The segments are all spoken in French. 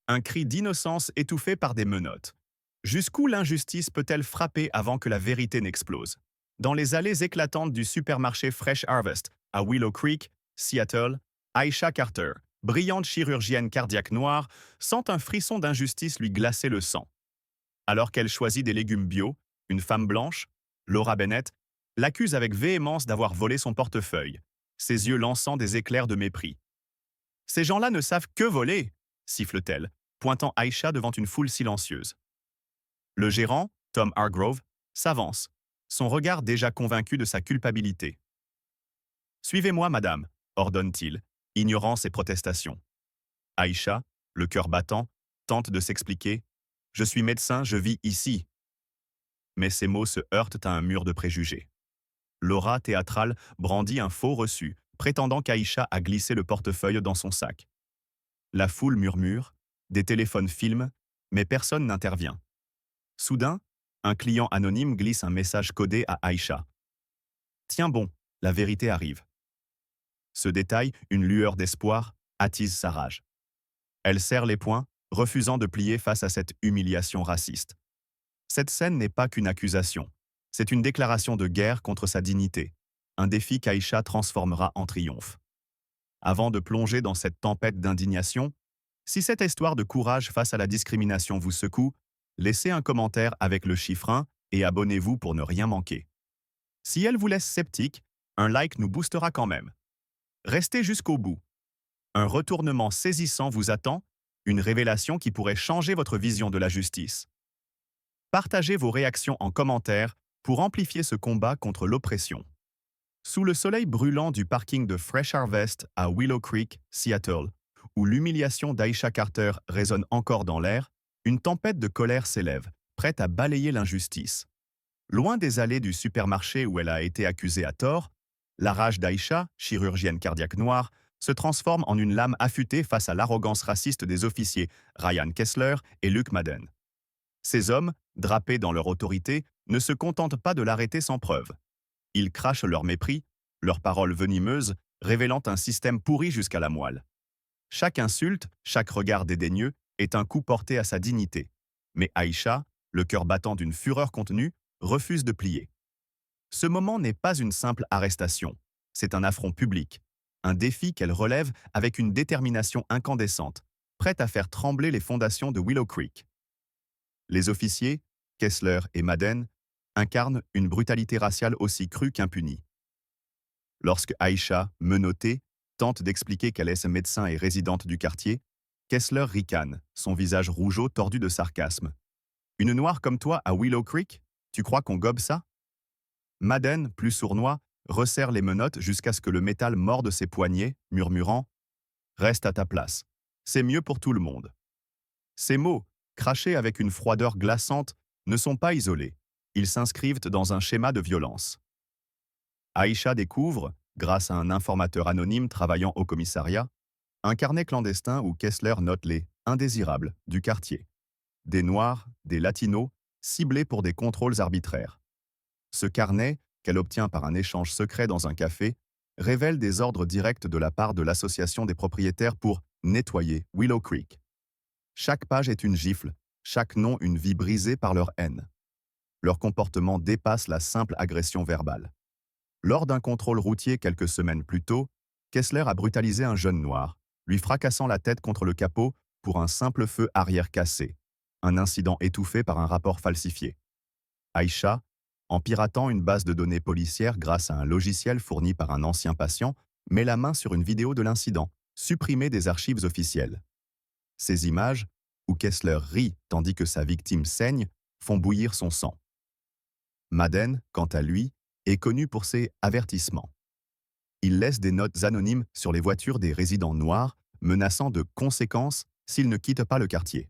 Un cri d'innocence étouffé par des menottes. Jusqu'où l'injustice peut-elle frapper avant que la vérité n'explose? Dans les allées éclatantes du supermarché Fresh Harvest, à Willow Creek, Seattle, Aisha Carter, brillante chirurgienne cardiaque noire, sent un frisson d'injustice lui glacer le sang. Alors qu'elle choisit des légumes bio, une femme blanche, Laura Bennett, l'accuse avec véhémence d'avoir volé son portefeuille, ses yeux lançant des éclairs de mépris. Ces gens-là ne savent que voler, siffle-t-elle, pointant Aisha devant une foule silencieuse. Le gérant, Tom Hargrove, s'avance, son regard déjà convaincu de sa culpabilité. Suivez-moi, madame, ordonne-t-il, ignorant ses protestations. Aisha, le cœur battant, tente de s'expliquer. Je suis médecin, je vis ici. Mais ses mots se heurtent à un mur de préjugés. Laura, théâtrale, brandit un faux reçu, prétendant qu'Aisha a glissé le portefeuille dans son sac. La foule murmure, des téléphones filment, mais personne n'intervient. Soudain, un client anonyme glisse un message codé à Aisha. Tiens bon, la vérité arrive. Ce détail, une lueur d'espoir, attise sa rage. Elle serre les poings, refusant de plier face à cette humiliation raciste. Cette scène n'est pas qu'une accusation. C'est une déclaration de guerre contre sa dignité, un défi qu'Aisha transformera en triomphe. Avant de plonger dans cette tempête d'indignation, si cette histoire de courage face à la discrimination vous secoue, laissez un commentaire avec le chiffre 1 et abonnez-vous pour ne rien manquer. Si elle vous laisse sceptique, un like nous boostera quand même. Restez jusqu'au bout. Un retournement saisissant vous attend, une révélation qui pourrait changer votre vision de la justice. Partagez vos réactions en commentaire pour amplifier ce combat contre l'oppression. Sous le soleil brûlant du parking de Fresh Harvest à Willow Creek, Seattle, où l'humiliation d'Aisha Carter résonne encore dans l'air, une tempête de colère s'élève, prête à balayer l'injustice. Loin des allées du supermarché où elle a été accusée à tort, la rage d'Aisha, chirurgienne cardiaque noire, se transforme en une lame affûtée face à l'arrogance raciste des officiers Ryan Kessler et Luke Madden. Ces hommes, drapés dans leur autorité, ne se contentent pas de l'arrêter sans preuve. Ils crachent leur mépris, leurs paroles venimeuses, révélant un système pourri jusqu'à la moelle. Chaque insulte, chaque regard dédaigneux est un coup porté à sa dignité. Mais Aisha, le cœur battant d'une fureur contenue, refuse de plier. Ce moment n'est pas une simple arrestation, c'est un affront public, un défi qu'elle relève avec une détermination incandescente, prête à faire trembler les fondations de Willow Creek. Les officiers, Kessler et Madden, incarnent une brutalité raciale aussi crue qu'impunie. Lorsque Aisha, menottée, tente d'expliquer qu'elle est médecin et résidente du quartier, Kessler ricane, son visage rougeau tordu de sarcasme. « Une noire comme toi à Willow Creek? Tu crois qu'on gobe ça ?» Madden, plus sournois, resserre les menottes jusqu'à ce que le métal morde ses poignets, murmurant « Reste à ta place. C'est mieux pour tout le monde. » Ces mots, crachés avec une froideur glaçante, ne sont pas isolés. Ils s'inscrivent dans un schéma de violence. Aisha découvre, grâce à un informateur anonyme travaillant au commissariat, un carnet clandestin où Kessler note les « indésirables » du quartier. Des Noirs, des Latinos, ciblés pour des contrôles arbitraires. Ce carnet, qu'elle obtient par un échange secret dans un café, révèle des ordres directs de la part de l'association des propriétaires pour nettoyer Willow Creek. Chaque page est une gifle, chaque nom une vie brisée par leur haine. Leur comportement dépasse la simple agression verbale. Lors d'un contrôle routier quelques semaines plus tôt, Kessler a brutalisé un jeune noir, lui fracassant la tête contre le capot pour un simple feu arrière cassé, un incident étouffé par un rapport falsifié. Aisha, en piratant une base de données policière grâce à un logiciel fourni par un ancien patient, met la main sur une vidéo de l'incident, supprimée des archives officielles. Ces images, où Kessler rit tandis que sa victime saigne, font bouillir son sang. Madden, quant à lui, est connu pour ses avertissements. Il laisse des notes anonymes sur les voitures des résidents noirs, menaçant de conséquences s'ils ne quittent pas le quartier.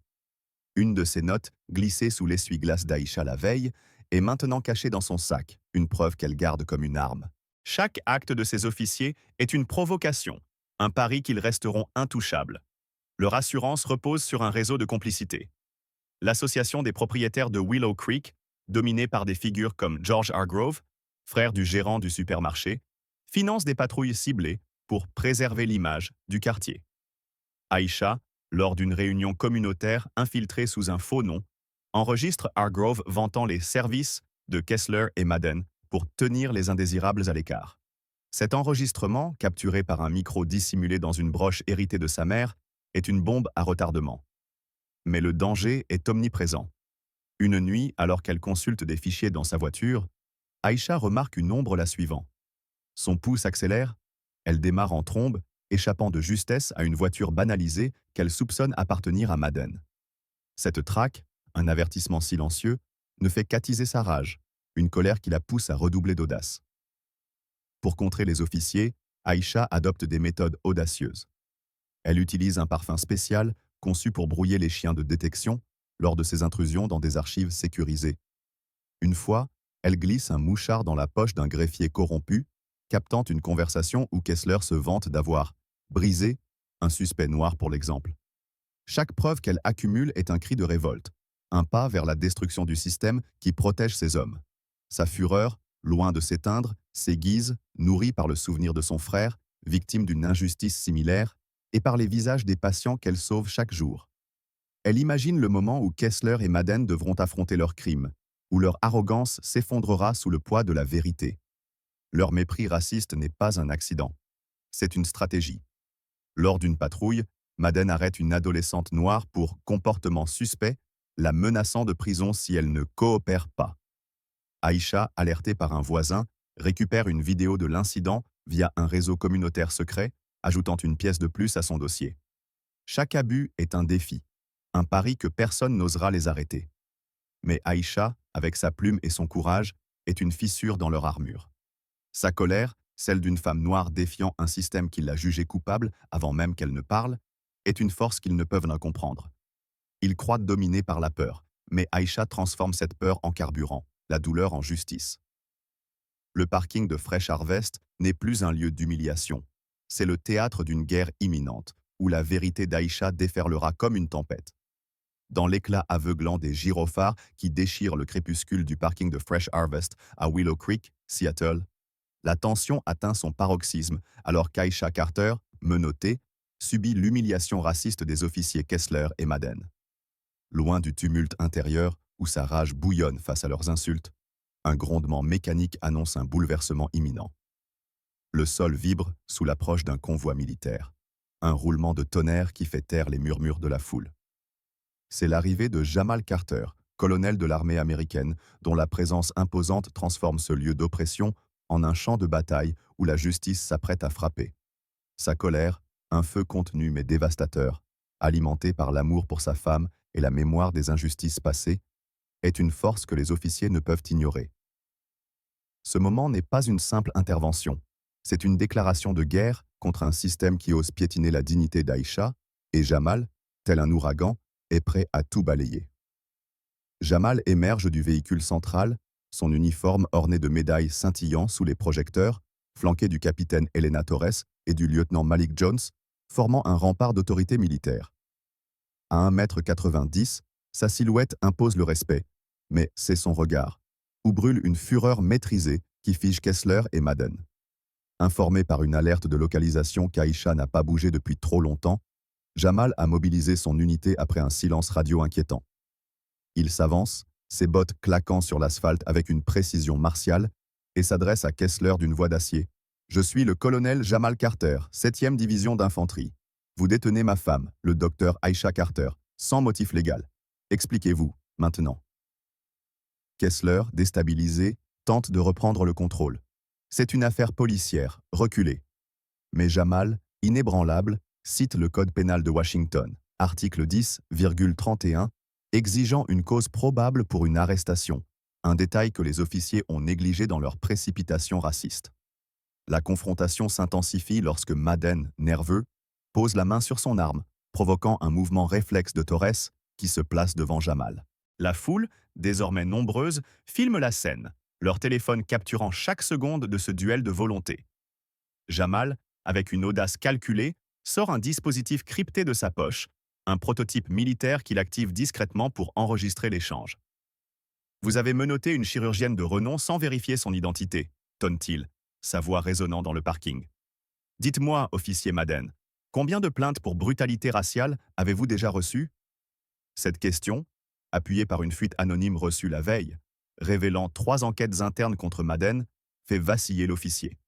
Une de ces notes, glissée sous l'essuie-glace d'Aisha la veille, est maintenant cachée dans son sac, une preuve qu'elle garde comme une arme. Chaque acte de ces officiers est une provocation, un pari qu'ils resteront intouchables. Leur assurance repose sur un réseau de complicité. L'association des propriétaires de Willow Creek, dominée par des figures comme George Hargrove, frère du gérant du supermarché, finance des patrouilles ciblées pour préserver l'image du quartier. Aisha, lors d'une réunion communautaire infiltrée sous un faux nom, enregistre Hargrove vantant les services de Kessler et Madden pour tenir les indésirables à l'écart. Cet enregistrement, capturé par un micro dissimulé dans une broche héritée de sa mère, est une bombe à retardement. Mais le danger est omniprésent. Une nuit, alors qu'elle consulte des fichiers dans sa voiture, Aïcha remarque une ombre la suivant. Son pouls accélère, elle démarre en trombe, échappant de justesse à une voiture banalisée qu'elle soupçonne appartenir à Madden. Cette traque, un avertissement silencieux, ne fait qu'attiser sa rage, une colère qui la pousse à redoubler d'audace. Pour contrer les officiers, Aïcha adopte des méthodes audacieuses. Elle utilise un parfum spécial conçu pour brouiller les chiens de détection lors de ses intrusions dans des archives sécurisées. Une fois, elle glisse un mouchard dans la poche d'un greffier corrompu, captant une conversation où Kessler se vante d'avoir brisé un suspect noir pour l'exemple. Chaque preuve qu'elle accumule est un cri de révolte, un pas vers la destruction du système qui protège ses hommes. Sa fureur, loin de s'éteindre, s'aiguise, nourrie par le souvenir de son frère, victime d'une injustice similaire, et par les visages des patients qu'elle sauve chaque jour. Elle imagine le moment où Kessler et Madden devront affronter leurs crimes, où leur arrogance s'effondrera sous le poids de la vérité. Leur mépris raciste n'est pas un accident. C'est une stratégie. Lors d'une patrouille, Madden arrête une adolescente noire pour comportement suspect, la menaçant de prison si elle ne coopère pas. Aïcha, alertée par un voisin, récupère une vidéo de l'incident via un réseau communautaire secret, ajoutant une pièce de plus à son dossier. Chaque abus est un défi, un pari que personne n'osera les arrêter. Mais Aïcha, avec sa plume et son courage, est une fissure dans leur armure. Sa colère, celle d'une femme noire défiant un système qui l'a jugée coupable avant même qu'elle ne parle, est une force qu'ils ne peuvent ne comprendre. Ils croient dominés par la peur, mais Aïcha transforme cette peur en carburant, la douleur en justice. Le parking de Fresh Harvest n'est plus un lieu d'humiliation. C'est le théâtre d'une guerre imminente, où la vérité d'Aïcha déferlera comme une tempête. Dans l'éclat aveuglant des gyrophares qui déchirent le crépuscule du parking de Fresh Harvest à Willow Creek, Seattle, la tension atteint son paroxysme alors qu'Aïcha Carter, menottée, subit l'humiliation raciste des officiers Kessler et Madden. Loin du tumulte intérieur où sa rage bouillonne face à leurs insultes, un grondement mécanique annonce un bouleversement imminent. Le sol vibre sous l'approche d'un convoi militaire, un roulement de tonnerre qui fait taire les murmures de la foule. C'est l'arrivée de Jamal Carter, colonel de l'armée américaine, dont la présence imposante transforme ce lieu d'oppression en un champ de bataille où la justice s'apprête à frapper. Sa colère, un feu contenu mais dévastateur, alimenté par l'amour pour sa femme et la mémoire des injustices passées, est une force que les officiers ne peuvent ignorer. Ce moment n'est pas une simple intervention, c'est une déclaration de guerre contre un système qui ose piétiner la dignité d'Aïcha, et Jamal, tel un ouragan, est prêt à tout balayer. Jamal émerge du véhicule central, son uniforme orné de médailles scintillant sous les projecteurs, flanqué du capitaine Elena Torres et du lieutenant Malik Jones, formant un rempart d'autorité militaire. À 1,90 m, sa silhouette impose le respect, mais c'est son regard, où brûle une fureur maîtrisée qui fige Kessler et Madden. Informé par une alerte de localisation qu'Aïcha n'a pas bougé depuis trop longtemps, Jamal a mobilisé son unité après un silence radio inquiétant. Il s'avance, ses bottes claquant sur l'asphalte avec une précision martiale, et s'adresse à Kessler d'une voix d'acier. « Je suis le colonel Jamal Carter, 7e division d'infanterie. Vous détenez ma femme, le docteur Aïcha Carter, sans motif légal. Expliquez-vous, maintenant. » Kessler, déstabilisé, tente de reprendre le contrôle. C'est une affaire policière, reculée. Mais Jamal, inébranlable, cite le Code pénal de Washington, article 10,31, exigeant une cause probable pour une arrestation, un détail que les officiers ont négligé dans leur précipitation raciste. La confrontation s'intensifie lorsque Madden, nerveux, pose la main sur son arme, provoquant un mouvement réflexe de Torres qui se place devant Jamal. La foule, désormais nombreuse, filme la scène, leur téléphone capturant chaque seconde de ce duel de volonté. Jamal, avec une audace calculée, sort un dispositif crypté de sa poche, un prototype militaire qu'il active discrètement pour enregistrer l'échange. « Vous avez menotté une chirurgienne de renom sans vérifier son identité », tonne-t-il, sa voix résonnant dans le parking. « Dites-moi, officier Madden, Combien de plaintes pour brutalité raciale avez-vous déjà reçues? Cette question, appuyée par une fuite anonyme reçue la veille, révélant 3 enquêtes internes contre Madden, fait vaciller l'officier.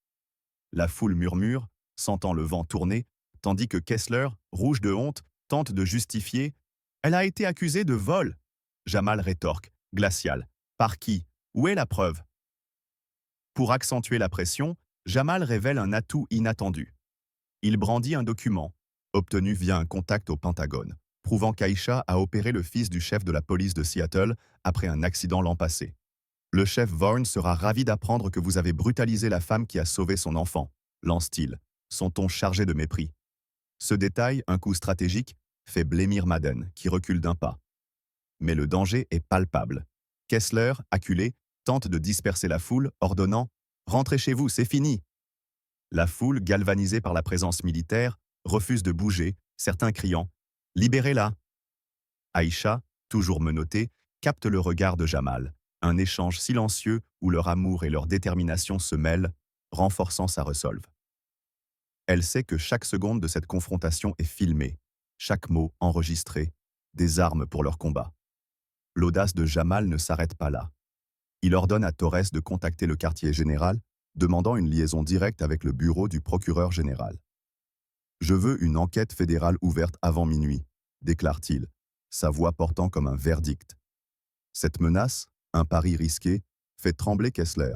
La foule murmure, sentant le vent tourner, tandis que Kessler, rouge de honte, tente de justifier. Elle a été accusée de vol. Jamal rétorque, glacial. Par qui? Où est la preuve? Pour accentuer la pression, Jamal révèle un atout inattendu. Il brandit un document, obtenu via un contact au Pentagone, prouvant qu'Aïcha a opéré le fils du chef de la police de Seattle après un accident l'an passé. Le chef Vaughn sera ravi d'apprendre que vous avez brutalisé la femme qui a sauvé son enfant, lance-t-il, son ton chargé de mépris. Ce détail, un coup stratégique, fait blêmir Madden, qui recule d'un pas. Mais le danger est palpable. Kessler, acculé, tente de disperser la foule, ordonnant « Rentrez chez vous, c'est fini !» La foule, galvanisée par la présence militaire, refuse de bouger, certains criant « Libérez-la !» Aïcha, toujours menottée, capte le regard de Jamal, un échange silencieux où leur amour et leur détermination se mêlent, renforçant sa resolve. Elle sait que chaque seconde de cette confrontation est filmée, chaque mot enregistré, des armes pour leur combat. L'audace de Jamal ne s'arrête pas là. Il ordonne à Torres de contacter le quartier général, demandant une liaison directe avec le bureau du procureur général. « Je veux une enquête fédérale ouverte avant minuit », déclare-t-il, sa voix portant comme un verdict. Cette menace, un pari risqué, fait trembler Kessler,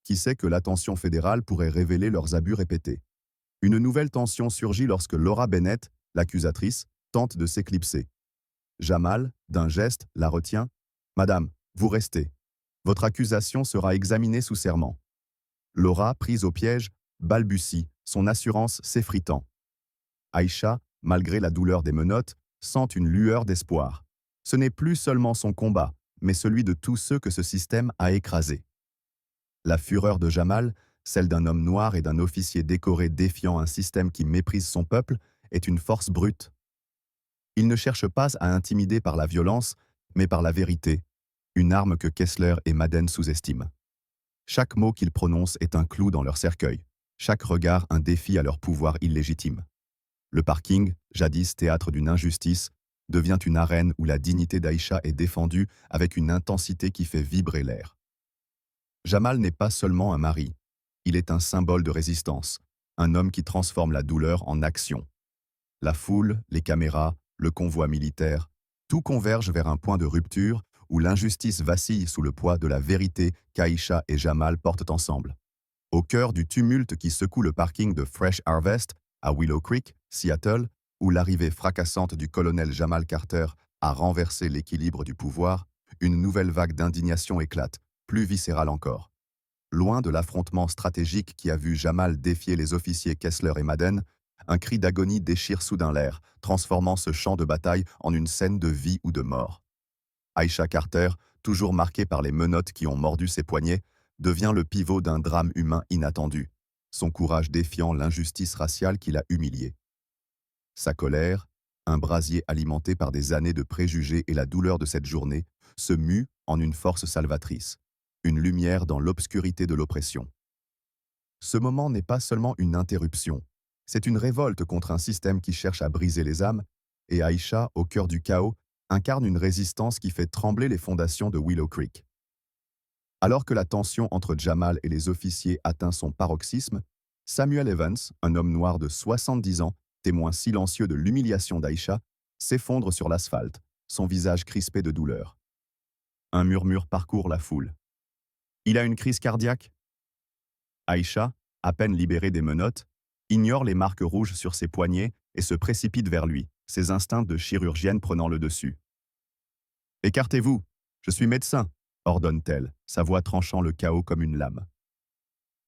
qui sait que l'attention fédérale pourrait révéler leurs abus répétés. Une nouvelle tension surgit lorsque Laura Bennett, l'accusatrice, tente de s'éclipser. Jamal, d'un geste, la retient. « Madame, vous restez. Votre accusation sera examinée sous serment. » Laura, prise au piège, balbutie, son assurance s'effritant. Aïcha, malgré la douleur des menottes, sent une lueur d'espoir. Ce n'est plus seulement son combat, mais celui de tous ceux que ce système a écrasés. La fureur de Jamal, celle d'un homme noir et d'un officier décoré défiant un système qui méprise son peuple, est une force brute. Il ne cherche pas à intimider par la violence, mais par la vérité, une arme que Kessler et Madden sous-estiment. Chaque mot qu'ils prononcent est un clou dans leur cercueil, chaque regard un défi à leur pouvoir illégitime. Le parking, jadis théâtre d'une injustice, devient une arène où la dignité d'Aïcha est défendue avec une intensité qui fait vibrer l'air. Jamal n'est pas seulement un mari, il est un symbole de résistance, un homme qui transforme la douleur en action. La foule, les caméras, le convoi militaire, tout converge vers un point de rupture où l'injustice vacille sous le poids de la vérité qu'Aïcha et Jamal portent ensemble. Au cœur du tumulte qui secoue le parking de Fresh Harvest, à Willow Creek, Seattle, où l'arrivée fracassante du colonel Jamal Carter a renversé l'équilibre du pouvoir, une nouvelle vague d'indignation éclate, plus viscérale encore. Loin de l'affrontement stratégique qui a vu Jamal défier les officiers Kessler et Madden, un cri d'agonie déchire soudain l'air, transformant ce champ de bataille en une scène de vie ou de mort. Aïcha Carter, toujours marquée par les menottes qui ont mordu ses poignets, devient le pivot d'un drame humain inattendu, son courage défiant l'injustice raciale qui l'a humiliée. Sa colère, un brasier alimenté par des années de préjugés et la douleur de cette journée, se mue en une force salvatrice, une lumière dans l'obscurité de l'oppression. Ce moment n'est pas seulement une interruption, c'est une révolte contre un système qui cherche à briser les âmes, et Aïcha, au cœur du chaos, incarne une résistance qui fait trembler les fondations de Willow Creek. Alors que la tension entre Jamal et les officiers atteint son paroxysme, Samuel Evans, un homme noir de 70 ans, témoin silencieux de l'humiliation d'Aïcha, s'effondre sur l'asphalte, son visage crispé de douleur. Un murmure parcourt la foule. Il a une crise cardiaque? Aïcha, à peine libérée des menottes, ignore les marques rouges sur ses poignets et se précipite vers lui, ses instincts de chirurgienne prenant le dessus. « Écartez-vous, je suis médecin », ordonne-t-elle, sa voix tranchant le chaos comme une lame.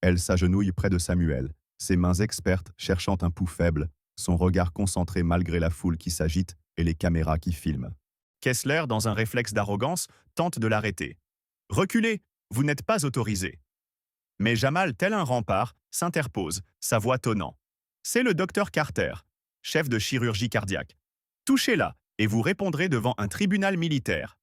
Elle s'agenouille près de Samuel, ses mains expertes cherchant un pouls faible, son regard concentré malgré la foule qui s'agite et les caméras qui filment. Kessler, dans un réflexe d'arrogance, tente de l'arrêter. « Reculez, vous n'êtes pas autorisé. » Mais Jamal, tel un rempart, s'interpose, sa voix tonnant. « C'est le docteur Carter, chef de chirurgie cardiaque. Touchez-la et vous répondrez devant un tribunal militaire. »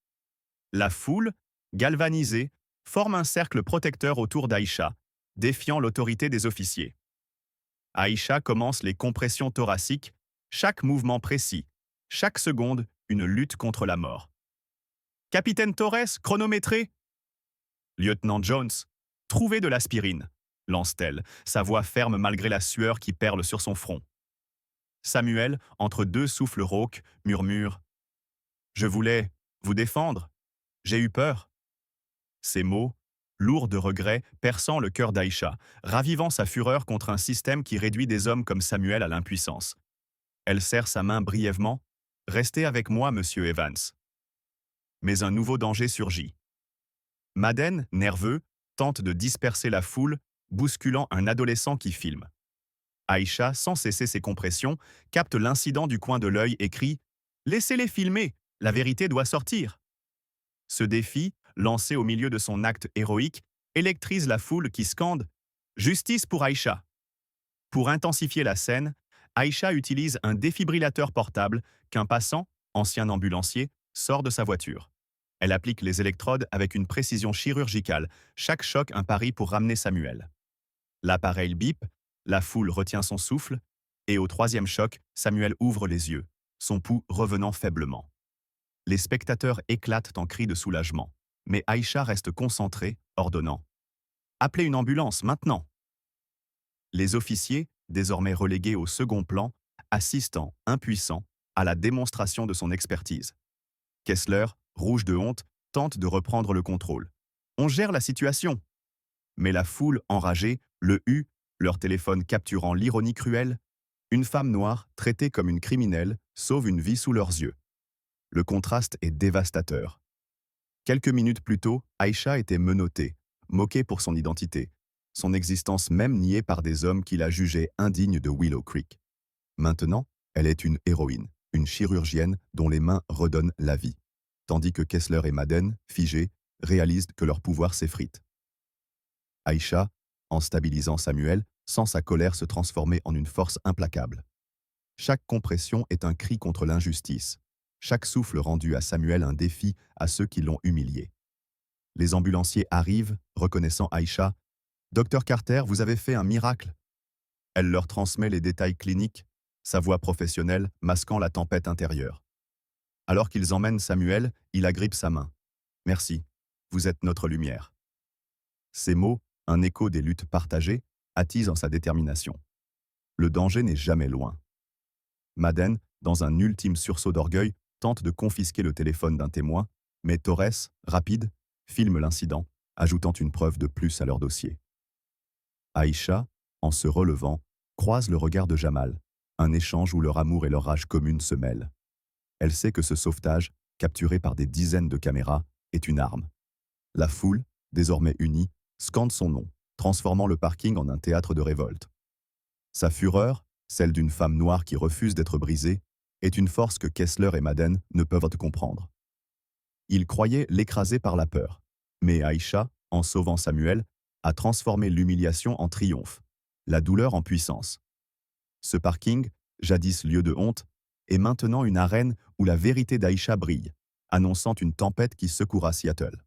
La foule, galvanisée, forme un cercle protecteur autour d'Aïcha, défiant l'autorité des officiers. Aïcha commence les compressions thoraciques, Chaque mouvement précis, chaque seconde, une lutte contre la mort. Capitaine Torres, chronométré. Lieutenant Jones, trouvez de l'aspirine, lance-t-elle, sa voix ferme malgré la sueur qui perle sur son front. Samuel, entre deux souffles rauques, murmure « Je voulais vous défendre. J'ai eu peur. » Ces mots, lourds de regret, perçant le cœur d'Aïcha, ravivant sa fureur contre un système qui réduit des hommes comme Samuel à l'impuissance. Elle serre sa main brièvement. « Restez avec moi, monsieur Evans. » Mais un nouveau danger surgit. Madden, nerveux, tente de disperser la foule, bousculant un adolescent qui filme. Aïcha, sans cesser ses compressions, capte l'incident du coin de l'œil et crie « Laissez-les filmer, la vérité doit sortir !» Ce défi, lancé au milieu de son acte héroïque, électrise la foule qui scande « Justice pour Aïcha !» Pour intensifier la scène, Aïcha utilise un défibrillateur portable qu'un passant, ancien ambulancier, sort de sa voiture. Elle applique les électrodes avec une précision chirurgicale, chaque choc un pari pour ramener Samuel. L'appareil bip, la foule retient son souffle, et au troisième choc, Samuel ouvre les yeux, son pouls revenant faiblement. Les spectateurs éclatent en cris de soulagement, mais Aïcha reste concentrée, ordonnant « Appelez une ambulance, maintenant !» Les officiers, désormais relégués au second plan, assistant, impuissants, à la démonstration de son expertise. Kessler, rouge de honte, tente de reprendre le contrôle. « On gère la situation !» Mais la foule, enragée, le hue, leur téléphone capturant l'ironie cruelle. Une femme noire, traitée comme une criminelle, sauve une vie sous leurs yeux. Le contraste est dévastateur. Quelques minutes plus tôt, Aïcha était menottée, moquée pour son identité, son existence même niée par des hommes qui la jugeaient indigne de Willow Creek. Maintenant, elle est une héroïne, une chirurgienne dont les mains redonnent la vie, tandis que Kessler et Madden, figés, réalisent que leur pouvoir s'effrite. Aïcha, en stabilisant Samuel, sent sa colère se transformer en une force implacable. Chaque compression est un cri contre l'injustice. Chaque souffle rendu à Samuel un défi à ceux qui l'ont humilié. Les ambulanciers arrivent, reconnaissant Aïcha. « Docteur Carter, vous avez fait un miracle !» Elle leur transmet les détails cliniques, sa voix professionnelle masquant la tempête intérieure. Alors qu'ils emmènent Samuel, il agrippe sa main. « Merci, vous êtes notre lumière. » Ces mots, un écho des luttes partagées, attisent en sa détermination. Le danger n'est jamais loin. Madden, dans un ultime sursaut d'orgueil, tente de confisquer le téléphone d'un témoin, mais Torres, rapide, filme l'incident, ajoutant une preuve de plus à leur dossier. Aïcha, en se relevant, croise le regard de Jamal, un échange où leur amour et leur rage commune se mêlent. Elle sait que ce sauvetage, capturé par des dizaines de caméras, est une arme. La foule, désormais unie, scande son nom, transformant le parking en un théâtre de révolte. Sa fureur, celle d'une femme noire qui refuse d'être brisée, est une force que Kessler et Madden ne peuvent comprendre. Ils croyaient l'écraser par la peur, mais Aïcha, en sauvant Samuel, a transformé l'humiliation en triomphe, la douleur en puissance. Ce parking, jadis lieu de honte, est maintenant une arène où la vérité d'Aïcha brille, annonçant une tempête qui secouera Seattle.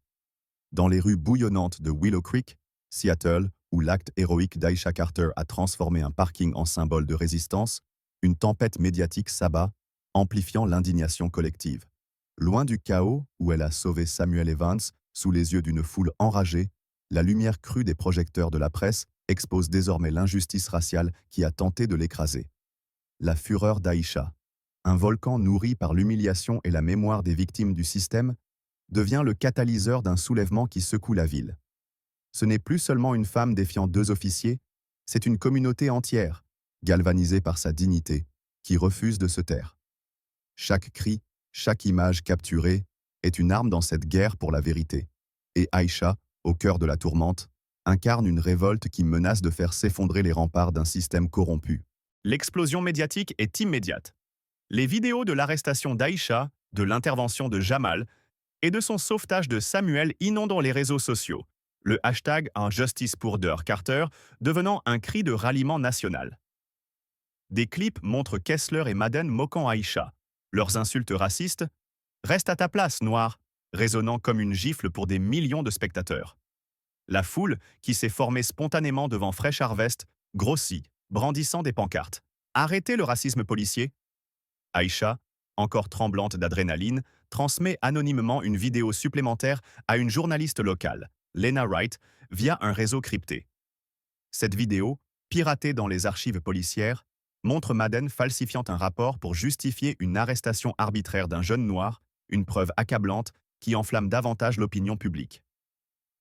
Dans les rues bouillonnantes de Willow Creek, Seattle, où l'acte héroïque d'Aïcha Carter a transformé un parking en symbole de résistance, une tempête médiatique s'abat, amplifiant l'indignation collective. Loin du chaos où elle a sauvé Samuel Evans, sous les yeux d'une foule enragée, la lumière crue des projecteurs de la presse expose désormais l'injustice raciale qui a tenté de l'écraser. La fureur d'Aïcha, un volcan nourri par l'humiliation et la mémoire des victimes du système, devient le catalyseur d'un soulèvement qui secoue la ville. Ce n'est plus seulement une femme défiant deux officiers, c'est une communauté entière, galvanisée par sa dignité, qui refuse de se taire. Chaque cri, chaque image capturée est une arme dans cette guerre pour la vérité. Et Aïcha, au cœur de la tourmente, incarne une révolte qui menace de faire s'effondrer les remparts d'un système corrompu. L'explosion médiatique est immédiate. Les vidéos de l'arrestation d'Aïcha, de l'intervention de Jamal et de son sauvetage de Samuel inondent les réseaux sociaux, le hashtag « Un justice pour Dr. Carter » devenant un cri de ralliement national. Des clips montrent Kessler et Madden moquant Aïcha. Leurs insultes racistes « Reste à ta place, noir !» résonnant comme une gifle pour des millions de spectateurs. La foule, qui s'est formée spontanément devant Fresh Harvest, grossit, brandissant des pancartes. « Arrêtez le racisme policier ! Aïcha, encore tremblante d'adrénaline, transmet anonymement une vidéo supplémentaire à une journaliste locale, Lena Wright, via un réseau crypté. Cette vidéo, piratée dans les archives policières, montre Madden falsifiant un rapport pour justifier une arrestation arbitraire d'un jeune noir, une preuve accablante qui enflamme davantage l'opinion publique.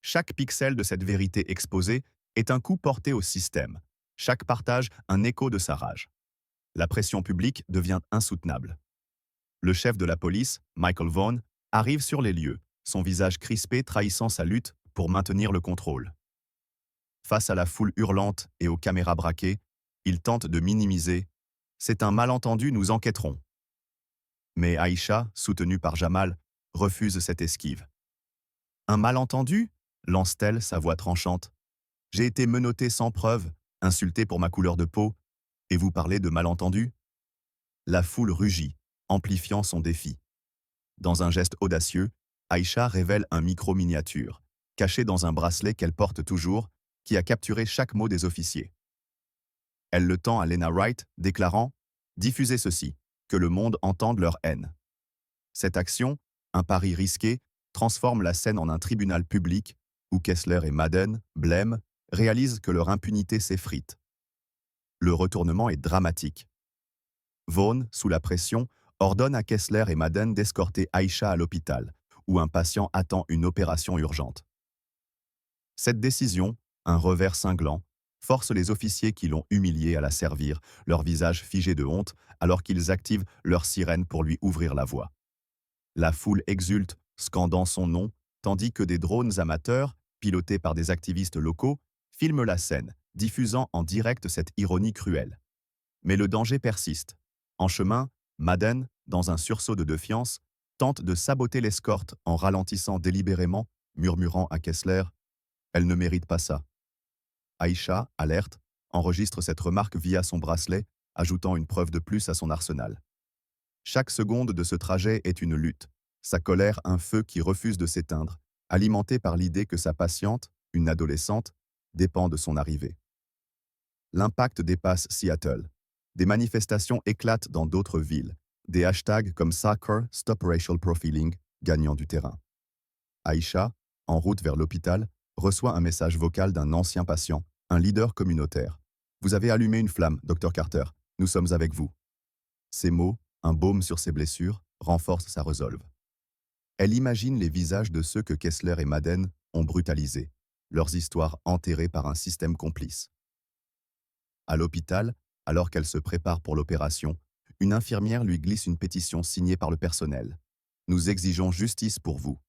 Chaque pixel de cette vérité exposée est un coup porté au système, chaque partage un écho de sa rage. La pression publique devient insoutenable. Le chef de la police, Michael Vaughn, arrive sur les lieux, son visage crispé trahissant sa lutte pour maintenir le contrôle. Face à la foule hurlante et aux caméras braquées, il tente de minimiser « C'est un malentendu, nous enquêterons ». Mais Aïcha, soutenue par Jamal, refuse cette esquive. « Un malentendu ?» lance-t-elle, sa voix tranchante. « J'ai été menottée sans preuve, insultée pour ma couleur de peau, et vous parlez de malentendu ?» La foule rugit, amplifiant son défi. Dans un geste audacieux, Aïcha révèle un micro-miniature, caché dans un bracelet qu'elle porte toujours, qui a capturé chaque mot des officiers. Elle le tend à Lena Wright, déclarant « Diffusez ceci, que le monde entende leur haine ». Cette action, un pari risqué, transforme la scène en un tribunal public où Kessler et Madden, blêmes, réalisent que leur impunité s'effrite. Le retournement est dramatique. Vaughn, sous la pression, ordonne à Kessler et Madden d'escorter Aïcha à l'hôpital, où un patient attend une opération urgente. Cette décision, un revers cinglant, force les officiers qui l'ont humiliée à la servir, leur visage figé de honte, alors qu'ils activent leur sirène pour lui ouvrir la voie. La foule exulte, scandant son nom, tandis que des drones amateurs, pilotés par des activistes locaux, filment la scène, diffusant en direct cette ironie cruelle. Mais le danger persiste. En chemin, Madden, dans un sursaut de défiance, tente de saboter l'escorte en ralentissant délibérément, murmurant à Kessler « Elle ne mérite pas ça ». Aïcha, alerte, enregistre cette remarque via son bracelet, ajoutant une preuve de plus à son arsenal. Chaque seconde de ce trajet est une lutte, sa colère un feu qui refuse de s'éteindre, alimenté par l'idée que sa patiente, une adolescente, dépend de son arrivée. L'impact dépasse Seattle. Des manifestations éclatent dans d'autres villes, des hashtags comme Soccer, Stop Racial Profiling, gagnant du terrain. Aïcha, en route vers l'hôpital, reçoit un message vocal d'un ancien patient, un leader communautaire. « Vous avez allumé une flamme, Dr Carter. Nous sommes avec vous. » Ces mots, un baume sur ses blessures, renforcent sa résolve. Elle imagine les visages de ceux que Kessler et Madden ont brutalisés, leurs histoires enterrées par un système complice. À l'hôpital, alors qu'elle se prépare pour l'opération, une infirmière lui glisse une pétition signée par le personnel. « Nous exigeons justice pour vous. »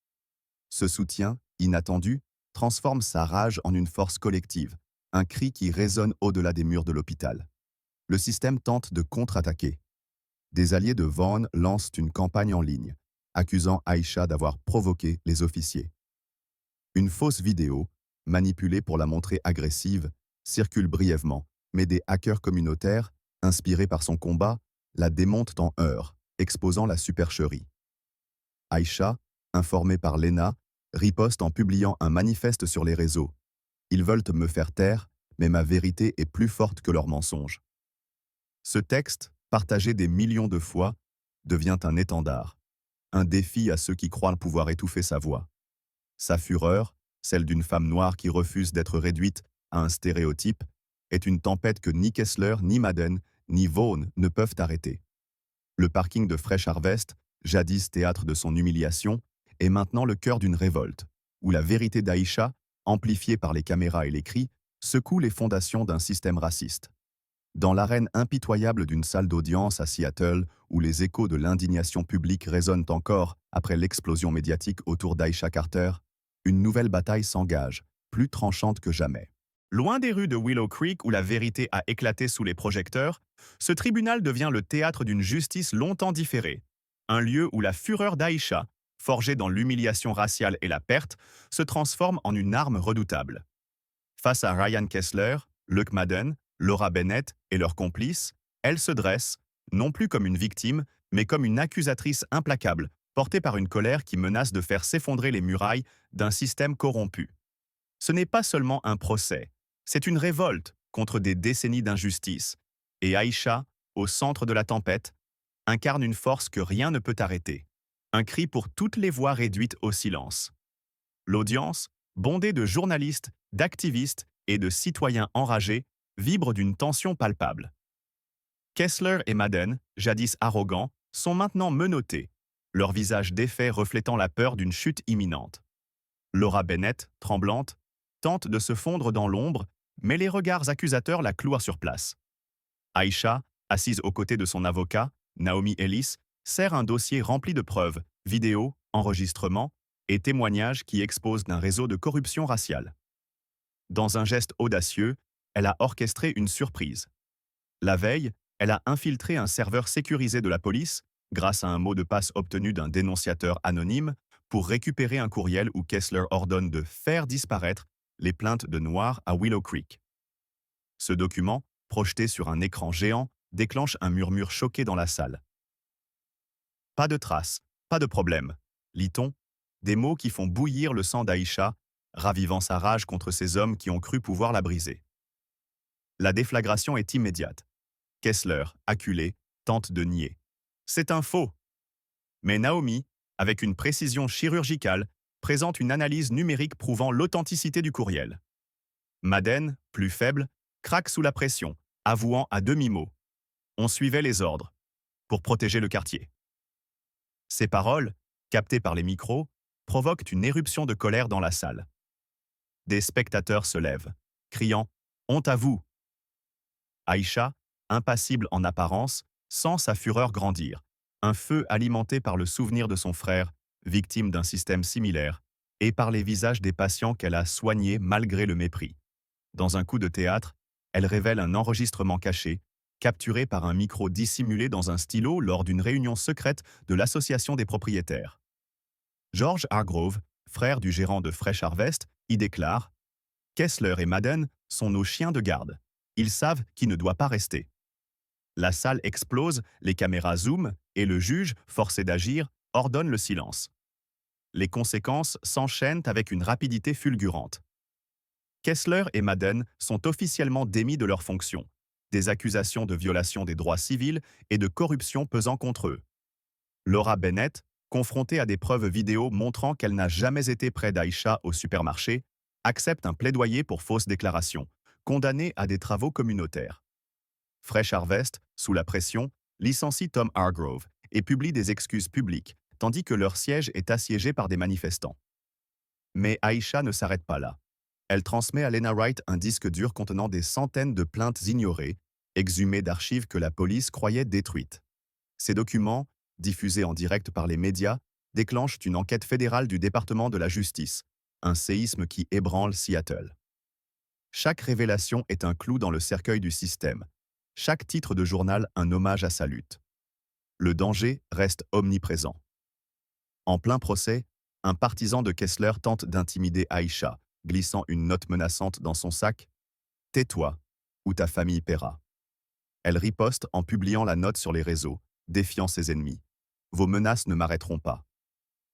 Ce soutien, inattendu, transforme sa rage en une force collective, un cri qui résonne au-delà des murs de l'hôpital. Le système tente de contre-attaquer. Des alliés de Vaughn lancent une campagne en ligne, accusant Aïcha d'avoir provoqué les officiers. Une fausse vidéo, manipulée pour la montrer agressive, circule brièvement, mais des hackers communautaires, inspirés par son combat, la démontent en heurts, exposant la supercherie. Aïcha, informée par Lena, riposte en publiant un manifeste sur les réseaux. « Ils veulent me faire taire, mais ma vérité est plus forte que leurs mensonges. » Ce texte, partagé des millions de fois, devient un étendard, un défi à ceux qui croient pouvoir étouffer sa voix. Sa fureur, celle d'une femme noire qui refuse d'être réduite à un stéréotype, est une tempête que ni Kessler, ni Madden, ni Vaughn ne peuvent arrêter. Le parking de Fresh Harvest, jadis théâtre de son humiliation, est maintenant le cœur d'une révolte, où la vérité d'Aïcha, amplifiée par les caméras et les cris, secoue les fondations d'un système raciste. Dans l'arène impitoyable d'une salle d'audience à Seattle, où les échos de l'indignation publique résonnent encore après l'explosion médiatique autour d'Aïcha Carter, une nouvelle bataille s'engage, plus tranchante que jamais. Loin des rues de Willow Creek où la vérité a éclaté sous les projecteurs, ce tribunal devient le théâtre d'une justice longtemps différée, un lieu où la fureur d'Aïcha, forgée dans l'humiliation raciale et la perte, se transforme en une arme redoutable. Face à Ryan Kessler, Luke Madden, Laura Bennett et leurs complices, elle se dresse, non plus comme une victime, mais comme une accusatrice implacable, portée par une colère qui menace de faire s'effondrer les murailles d'un système corrompu. Ce n'est pas seulement un procès, c'est une révolte contre des décennies d'injustice. Et Aïcha, au centre de la tempête, incarne une force que rien ne peut arrêter. Un cri pour toutes les voix réduites au silence. L'audience, bondée de journalistes, d'activistes et de citoyens enragés, vibre d'une tension palpable. Kessler et Madden, jadis arrogants, sont maintenant menottés, leur visage défait reflétant la peur d'une chute imminente. Laura Bennett, tremblante, tente de se fondre dans l'ombre, mais les regards accusateurs la clouent sur place. Aïcha, assise aux côtés de son avocat, Naomi Ellis, sert un dossier rempli de preuves, vidéos, enregistrements et témoignages qui exposent d'un réseau de corruption raciale. Dans un geste audacieux, elle a orchestré une surprise. La veille, elle a infiltré un serveur sécurisé de la police, grâce à un mot de passe obtenu d'un dénonciateur anonyme, pour récupérer un courriel où Kessler ordonne de faire disparaître les plaintes de Noirs à Willow Creek. Ce document, projeté sur un écran géant, déclenche un murmure choqué dans la salle. Pas de traces, pas de problème, lit-on, des mots qui font bouillir le sang d'Aïcha, ravivant sa rage contre ces hommes qui ont cru pouvoir la briser. La déflagration est immédiate. Kessler, acculé, tente de nier. C'est un faux. Mais Naomi, avec une précision chirurgicale, présente une analyse numérique prouvant l'authenticité du courriel. Madden, plus faible, craque sous la pression, avouant à demi-mot. On suivait les ordres, pour protéger le quartier. Ces paroles, captées par les micros, provoquent une éruption de colère dans la salle. Des spectateurs se lèvent, criant « Honte à vous !» Aïcha, impassible en apparence, sent sa fureur grandir, un feu alimenté par le souvenir de son frère, victime d'un système similaire, et par les visages des patients qu'elle a soignés malgré le mépris. Dans un coup de théâtre, elle révèle un enregistrement caché, capturé par un micro dissimulé dans un stylo lors d'une réunion secrète de l'Association des propriétaires. George Hargrove, frère du gérant de Fresh Harvest, y déclare « Kessler et Madden sont nos chiens de garde. Ils savent qui ne doit pas rester. » La salle explose, les caméras zooment et le juge, forcé d'agir, ordonne le silence. Les conséquences s'enchaînent avec une rapidité fulgurante. Kessler et Madden sont officiellement démis de leurs fonctions, des accusations de violation des droits civils et de corruption pesant contre eux. Laura Bennett, confrontée à des preuves vidéo montrant qu'elle n'a jamais été près d'Aïcha au supermarché, accepte un plaidoyer pour fausse déclaration, condamnée à des travaux communautaires. Fresh Harvest, sous la pression, licencie Tom Hargrove et publie des excuses publiques, tandis que leur siège est assiégé par des manifestants. Mais Aïcha ne s'arrête pas là. Elle transmet à Lena Wright un disque dur contenant des centaines de plaintes ignorées, exhumées d'archives que la police croyait détruites. Ces documents, diffusés en direct par les médias, déclenchent une enquête fédérale du département de la justice, un séisme qui ébranle Seattle. Chaque révélation est un clou dans le cercueil du système, chaque titre de journal un hommage à sa lutte. Le danger reste omniprésent. En plein procès, un partisan de Kessler tente d'intimider Aïcha, glissant une note menaçante dans son sac « Tais-toi, ou ta famille paiera ». Elle riposte en publiant la note sur les réseaux, défiant ses ennemis. « Vos menaces ne m'arrêteront pas ».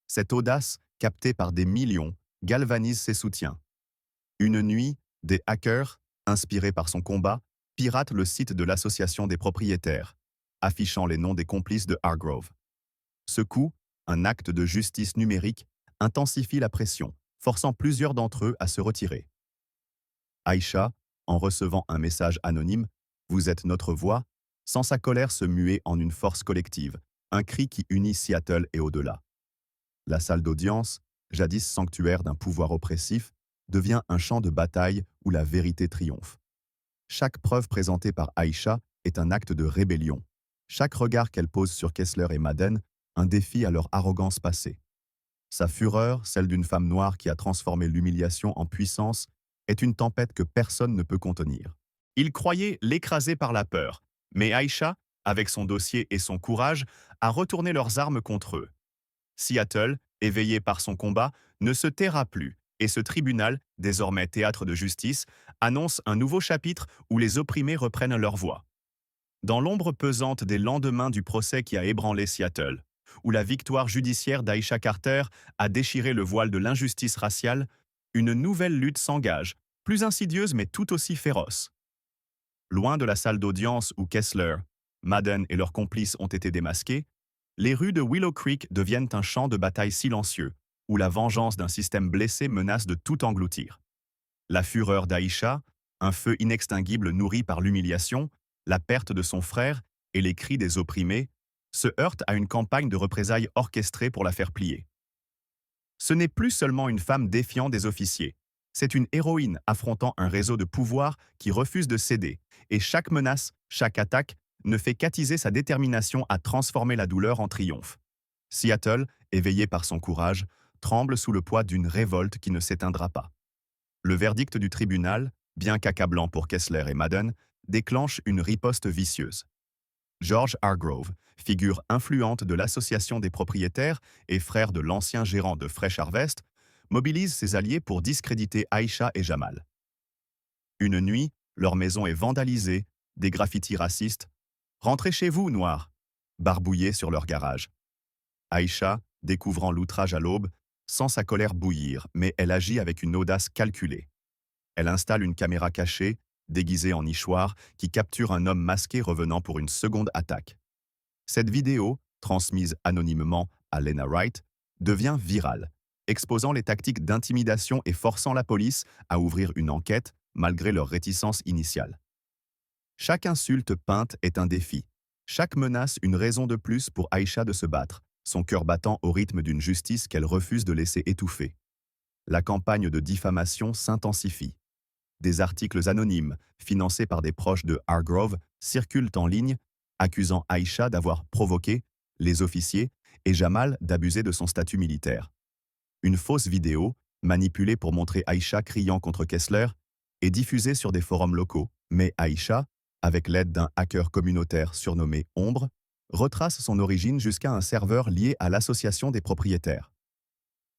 Cette audace, captée par des millions, galvanise ses soutiens. Une nuit, des hackers, inspirés par son combat, piratent le site de l'Association des propriétaires, affichant les noms des complices de Hargrove. Ce coup, un acte de justice numérique, intensifie la pression, forçant plusieurs d'entre eux à se retirer. Aïcha, en recevant un message anonyme « Vous êtes notre voix », sent sa colère se muer en une force collective, un cri qui unit Seattle et au-delà. La salle d'audience, jadis sanctuaire d'un pouvoir oppressif, devient un champ de bataille où la vérité triomphe. Chaque preuve présentée par Aïcha est un acte de rébellion. Chaque regard qu'elle pose sur Kessler et Madden, un défi à leur arrogance passée. Sa fureur, celle d'une femme noire qui a transformé l'humiliation en puissance, est une tempête que personne ne peut contenir. Ils croyaient l'écraser par la peur, mais Aïcha, avec son dossier et son courage, a retourné leurs armes contre eux. Seattle, éveillé par son combat, ne se taira plus, et ce tribunal, désormais théâtre de justice, annonce un nouveau chapitre où les opprimés reprennent leur voix. Dans l'ombre pesante des lendemains du procès qui a ébranlé Seattle, où la victoire judiciaire d'Aïcha Carter a déchiré le voile de l'injustice raciale, une nouvelle lutte s'engage, plus insidieuse mais tout aussi féroce. Loin de la salle d'audience où Kessler, Madden et leurs complices ont été démasqués, les rues de Willow Creek deviennent un champ de bataille silencieux, où la vengeance d'un système blessé menace de tout engloutir. La fureur d'Aïcha, un feu inextinguible nourri par l'humiliation, la perte de son frère et les cris des opprimés, se heurtent à une campagne de représailles orchestrée pour la faire plier. Ce n'est plus seulement une femme défiant des officiers, c'est une héroïne affrontant un réseau de pouvoir qui refuse de céder, et chaque menace, chaque attaque, ne fait qu'attiser sa détermination à transformer la douleur en triomphe. Seattle, éveillé par son courage, tremble sous le poids d'une révolte qui ne s'éteindra pas. Le verdict du tribunal, bien qu'accablant pour Kessler et Madden, déclenche une riposte vicieuse. George Hargrove, figure influente de l'association des propriétaires et frère de l'ancien gérant de Fresh Harvest, mobilise ses alliés pour discréditer Aïcha et Jamal. Une nuit, leur maison est vandalisée, des graffitis racistes. « Rentrez chez vous, Noirs !» barbouillés sur leur garage. Aïcha, découvrant l'outrage à l'aube, sent sa colère bouillir, mais elle agit avec une audace calculée. Elle installe une caméra cachée, déguisée en nichoir, qui capture un homme masqué revenant pour une seconde attaque. Cette vidéo, transmise anonymement à Lena Wright, devient virale, exposant les tactiques d'intimidation et forçant la police à ouvrir une enquête malgré leur réticence initiale. Chaque insulte peinte est un défi, chaque menace une raison de plus pour Aïcha de se battre, son cœur battant au rythme d'une justice qu'elle refuse de laisser étouffer. La campagne de diffamation s'intensifie. Des articles anonymes, financés par des proches de Hargrove, circulent en ligne, accusant Aïcha d'avoir provoqué les officiers et Jamal d'abuser de son statut militaire. Une fausse vidéo, manipulée pour montrer Aïcha criant contre Kessler, est diffusée sur des forums locaux, mais Aïcha, avec l'aide d'un hacker communautaire surnommé Ombre, retrace son origine jusqu'à un serveur lié à l'association des propriétaires.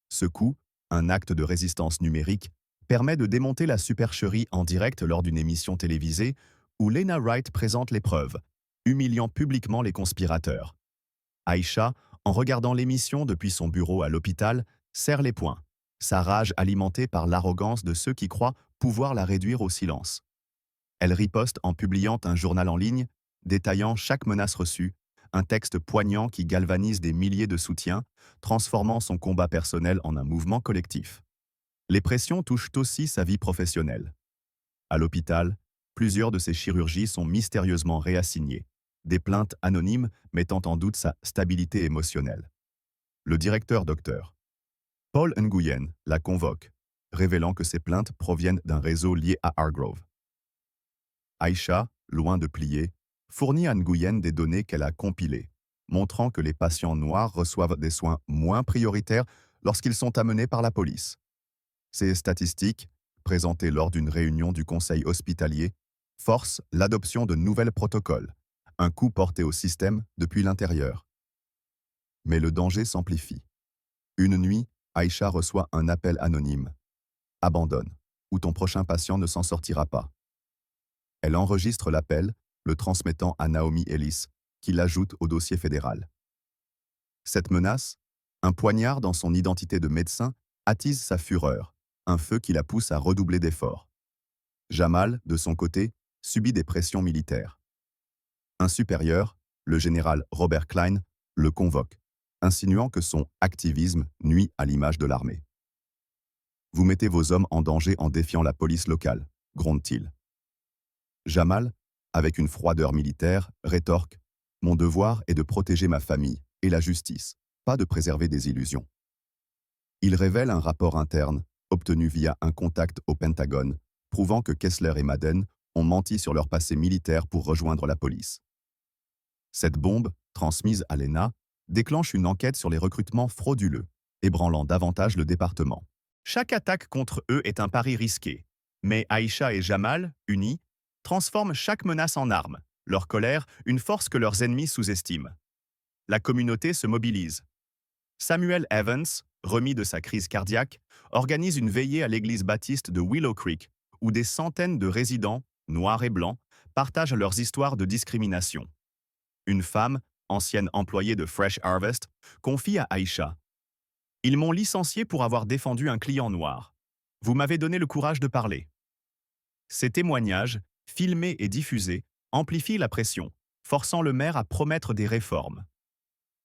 Ce coup, un acte de résistance numérique, permet de démonter la supercherie en direct lors d'une émission télévisée où Lena Wright présente les preuves, humiliant publiquement les conspirateurs. Aïcha, en regardant l'émission depuis son bureau à l'hôpital, serre les poings, sa rage alimentée par l'arrogance de ceux qui croient pouvoir la réduire au silence. Elle riposte en publiant un journal en ligne, détaillant chaque menace reçue, un texte poignant qui galvanise des milliers de soutiens, transformant son combat personnel en un mouvement collectif. Les pressions touchent aussi sa vie professionnelle. À l'hôpital, plusieurs de ses chirurgies sont mystérieusement réassignées, des plaintes anonymes mettant en doute sa stabilité émotionnelle. Le directeur Dr. Paul Nguyen la convoque, révélant que ces plaintes proviennent d'un réseau lié à Hargrove. Aïcha, loin de plier, fournit à Nguyen des données qu'elle a compilées, montrant que les patients noirs reçoivent des soins moins prioritaires lorsqu'ils sont amenés par la police. Ces statistiques, présentées lors d'une réunion du conseil hospitalier, forcent l'adoption de nouveaux protocoles, un coup porté au système depuis l'intérieur. Mais le danger s'amplifie. Une nuit, Aïcha reçoit un appel anonyme. « Abandonne, ou ton prochain patient ne s'en sortira pas. » Elle enregistre l'appel, le transmettant à Naomi Ellis, qui l'ajoute au dossier fédéral. Cette menace, un poignard dans son identité de médecin, attise sa fureur, un feu qui la pousse à redoubler d'efforts. Jamal, de son côté, subit des pressions militaires. Un supérieur, le général Robert Klein, le convoque, insinuant que son activisme nuit à l'image de l'armée. « Vous mettez vos hommes en danger en défiant la police locale », gronde-t-il. Jamal, avec une froideur militaire, rétorque « Mon devoir est de protéger ma famille et la justice, pas de préserver des illusions. » Il révèle un rapport interne, obtenu via un contact au Pentagone, prouvant que Kessler et Madden ont menti sur leur passé militaire pour rejoindre la police. Cette bombe, transmise à Lena, déclenche une enquête sur les recrutements frauduleux, ébranlant davantage le département. Chaque attaque contre eux est un pari risqué, mais Aïcha et Jamal, unis, transforment chaque menace en arme, leur colère une force que leurs ennemis sous-estiment. La communauté se mobilise. Samuel Evans, remis de sa crise cardiaque, organise une veillée à l'église baptiste de Willow Creek, où des centaines de résidents, noirs et blancs, partagent leurs histoires de discrimination. Une femme, ancienne employée de Fresh Harvest, confie à Aïcha « Ils m'ont licencié pour avoir défendu un client noir. Vous m'avez donné le courage de parler. » Ces témoignages, filmés et diffusés, amplifient la pression, forçant le maire à promettre des réformes.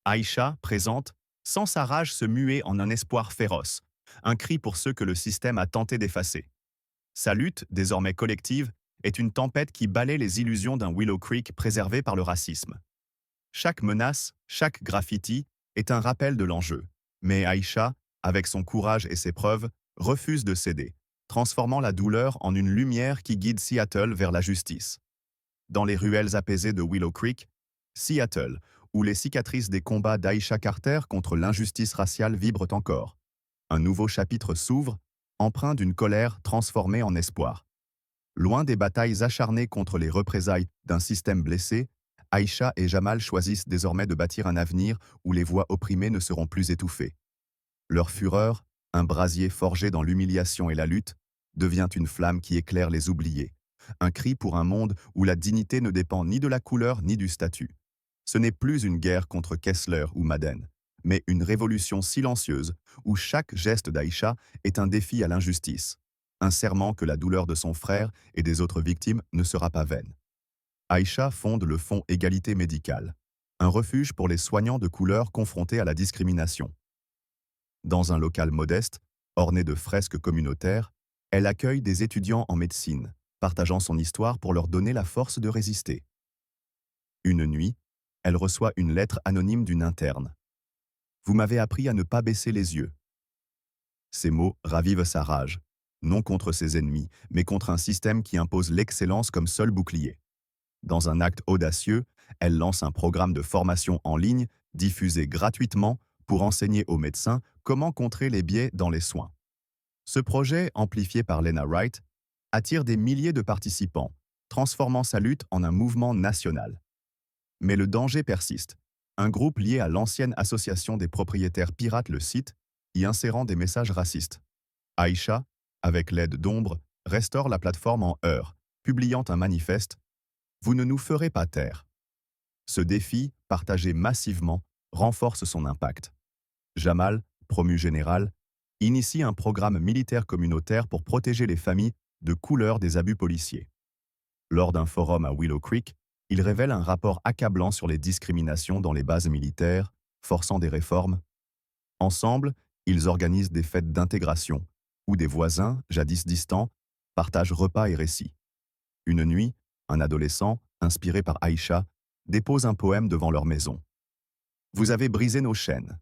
Aïcha, présente, sent sa rage se muer en un espoir féroce, un cri pour ceux que le système a tenté d'effacer. Sa lutte, désormais collective, est une tempête qui balaie les illusions d'un Willow Creek préservé par le racisme. Chaque menace, chaque graffiti est un rappel de l'enjeu. Mais Aïcha, avec son courage et ses preuves, refuse de céder, transformant la douleur en une lumière qui guide Seattle vers la justice. Dans les ruelles apaisées de Willow Creek, Seattle, où les cicatrices des combats d'Aïcha Carter contre l'injustice raciale vibrent encore. Un nouveau chapitre s'ouvre, empreint d'une colère transformée en espoir. Loin des batailles acharnées contre les représailles d'un système blessé, Aïcha et Jamal choisissent désormais de bâtir un avenir où les voix opprimées ne seront plus étouffées. Leur fureur, un brasier forgé dans l'humiliation et la lutte, devient une flamme qui éclaire les oubliés. Un cri pour un monde où la dignité ne dépend ni de la couleur ni du statut. Ce n'est plus une guerre contre Kessler ou Madden, mais une révolution silencieuse où chaque geste d'Aïcha est un défi à l'injustice. Un serment que la douleur de son frère et des autres victimes ne sera pas vaine. Aïcha fonde le Fonds Égalité médicale, un refuge pour les soignants de couleur confrontés à la discrimination. Dans un local modeste, orné de fresques communautaires, elle accueille des étudiants en médecine, partageant son histoire pour leur donner la force de résister. Une nuit, elle reçoit une lettre anonyme d'une interne. « Vous m'avez appris à ne pas baisser les yeux. » Ces mots ravivent sa rage, non contre ses ennemis, mais contre un système qui impose l'excellence comme seul bouclier. Dans un acte audacieux, elle lance un programme de formation en ligne, diffusé gratuitement, pour enseigner aux médecins comment contrer les biais dans les soins. Ce projet, amplifié par Lena Wright, attire des milliers de participants, transformant sa lutte en un mouvement national. Mais le danger persiste. Un groupe lié à l'ancienne association des propriétaires pirate le site, y insérant des messages racistes. Aïcha, avec l'aide d'Ombre, restaure la plateforme en heures, publiant un manifeste « Vous ne nous ferez pas taire ». Ce défi, partagé massivement, renforce son impact. Jamal, promu général, initie un programme militaire communautaire pour protéger les familles de couleur des abus policiers. Lors d'un forum à Willow Creek, il révèle un rapport accablant sur les discriminations dans les bases militaires, forçant des réformes. Ensemble, ils organisent des fêtes d'intégration, où des voisins, jadis distants, partagent repas et récits. Une nuit, un adolescent, inspiré par Aïcha, dépose un poème devant leur maison. « Vous avez brisé nos chaînes ».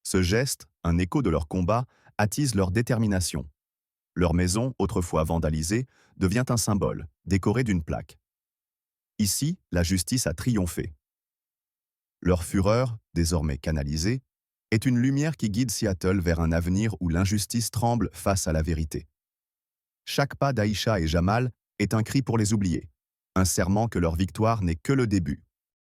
Ce geste, un écho de leur combat, attise leur détermination. Leur maison, autrefois vandalisée, devient un symbole, décoré d'une plaque. Ici, la justice a triomphé. Leur fureur, désormais canalisée, est une lumière qui guide Seattle vers un avenir où l'injustice tremble face à la vérité. Chaque pas d'Aïcha et Jamal est un cri pour les oubliés, un serment que leur victoire n'est que le début.